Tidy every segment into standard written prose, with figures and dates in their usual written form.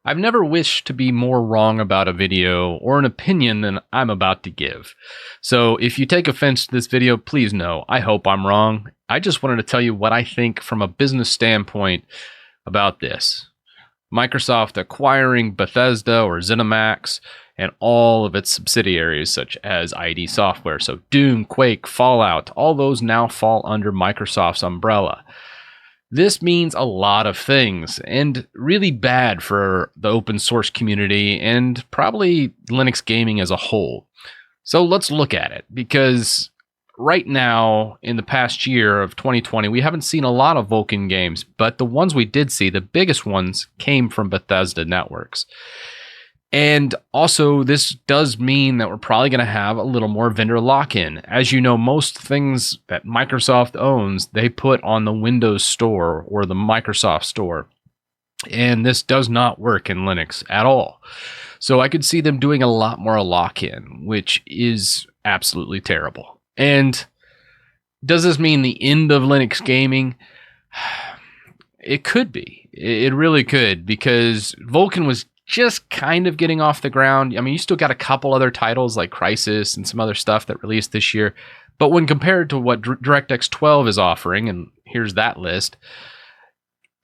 I've never wished to be more wrong about a video or an opinion than I'm about to give. So if you take offense to this video, please know I hope I'm wrong. I just wanted to tell you what I think from a business standpoint about this. Microsoft acquiring Bethesda or ZeniMax and all of its subsidiaries such as ID Software. So Doom, Quake, Fallout, all those now fall under Microsoft's umbrella. This means a lot of things and really bad for the open source community and probably Linux gaming as a whole. So let's look at it, because right now in the past year of 2020, we haven't seen a lot of Vulkan games, but the ones we did see, the biggest ones, came from Bethesda Networks. And also, this does mean that we're probably going to have a little more vendor lock-in. As you know, most things that Microsoft owns, they put on the Windows Store or the Microsoft Store. And this does not work in Linux at all. So I could see them doing a lot more lock-in, which is absolutely terrible. And does this mean the end of Linux gaming? It could be. It really could, because Vulkan was just kind of getting off the ground. I mean, you still got a couple other titles like Crysis and some other stuff that released this year. But when compared to what DirectX 12 is offering, and here's that list,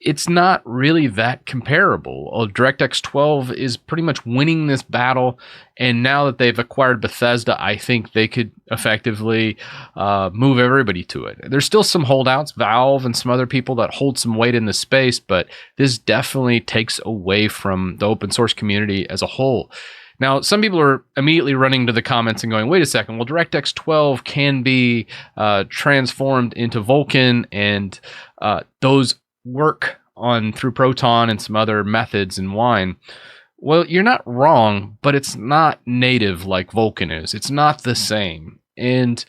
it's not really that comparable. DirectX 12 is pretty much winning this battle, and now that they've acquired Bethesda, I think they could effectively move everybody to it. There's still some holdouts, Valve and some other people that hold some weight in the space, but this definitely takes away from the open source community as a whole. Now, some people are immediately running to the comments and going, wait a second, well, DirectX 12 can be transformed into Vulkan, and those work on through Proton and some other methods in Wine. Well, you're not wrong, but it's not native like Vulkan is. It's not the same. And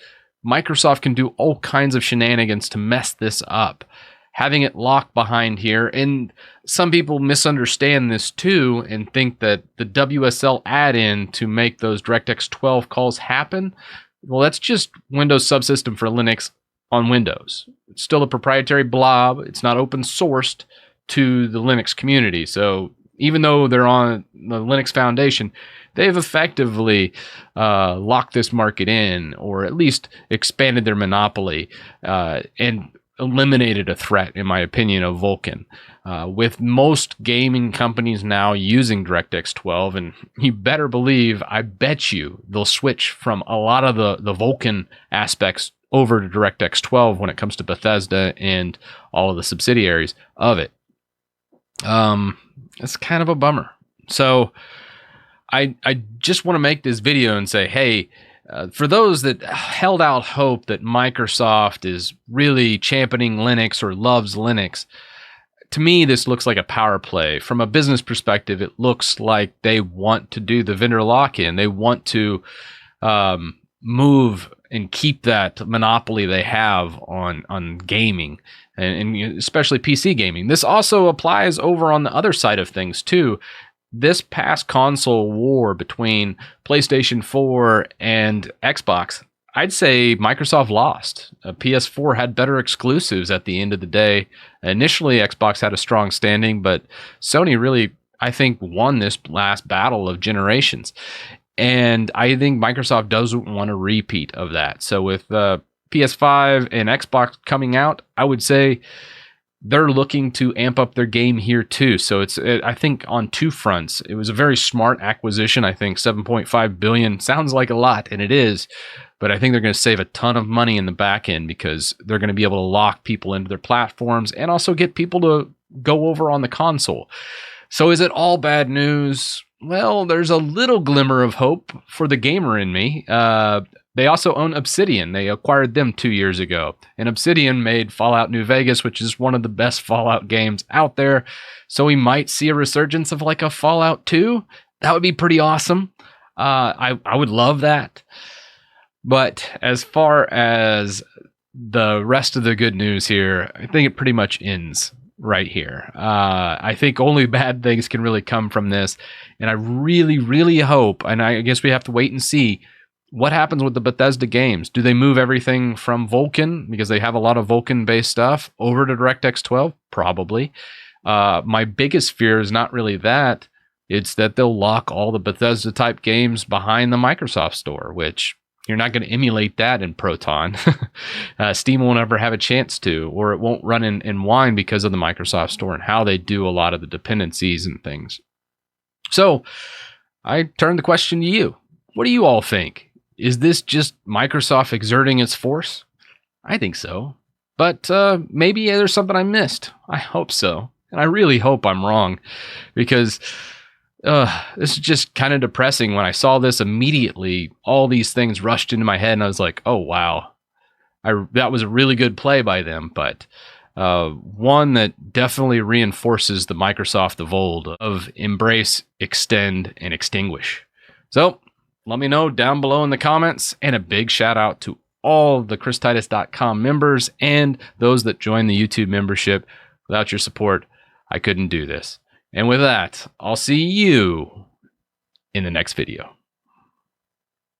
Microsoft can do all kinds of shenanigans to mess this up, having it locked behind here. And some people misunderstand this too and think that the WSL add-in to make those DirectX 12 calls happen, well, that's just Windows subsystem for Linux on Windows. It's still a proprietary blob. It's not open sourced to the Linux community. So even though they're on the Linux Foundation, they've effectively locked this market in, or at least expanded their monopoly and eliminated a threat, in my opinion, of Vulkan. With most gaming companies now using DirectX 12, and you better believe, I bet you, they'll switch from a lot of the Vulkan aspects over to DirectX 12 when it comes to Bethesda and all of the subsidiaries of it. It's kind of a bummer. So I just want to make this video and say, hey, for those that held out hope that Microsoft is really championing Linux or loves Linux, to me, this looks like a power play. From a business perspective, it looks like they want to do the vendor lock-in. They want to move and keep that monopoly they have on gaming, and especially PC gaming. This also applies over on the other side of things too. This past console war between PlayStation 4 and Xbox, I'd say Microsoft lost. PS4 had better exclusives at the end of the day. Initially, Xbox had a strong standing, but Sony really, I think, won this last battle of generations. And I think Microsoft doesn't want a repeat of that. So with PS5 and Xbox coming out, I would say they're looking to amp up their game here too. So I think on two fronts. It was a very smart acquisition. I think $7.5 billion sounds like a lot, and it is. But I think they're going to save a ton of money in the back end, because they're going to be able to lock people into their platforms and also get people to go over on the console. So is it all bad news? Well, there's a little glimmer of hope for the gamer in me. They also own Obsidian. They acquired them 2 years ago. And Obsidian made Fallout New Vegas, which is one of the best Fallout games out there. So we might see a resurgence of like a Fallout 2. That would be pretty awesome. I would love that. But as far as the rest of the good news here, I think it pretty much ends right here. I think only bad things can really come from this. And I really, really hope, and I guess we have to wait and see what happens with the Bethesda games. Do they move everything from Vulkan, because they have a lot of Vulkan-based stuff, over to DirectX 12? Probably. My biggest fear is not really that, It's that they'll lock all the Bethesda type games behind the Microsoft Store, which you're not going to emulate that in Proton. Steam won't ever have a chance to, or it won't run in Wine because of the Microsoft Store and how they do a lot of the dependencies and things. So I turn the question to you. What do you all think? Is this just Microsoft exerting its force? I think so. But maybe there's something I missed. I hope so. And I really hope I'm wrong, because this is just kind of depressing. When I saw this immediately, all these things rushed into my head, and I was like, oh, wow. That was a really good play by them, but one that definitely reinforces the Microsoft of old of embrace, extend, and extinguish. So let me know down below in the comments, and a big shout out to all the ChrisTitus.com members and those that join the YouTube membership. Without your support, I couldn't do this. And with that, I'll see you in the next video.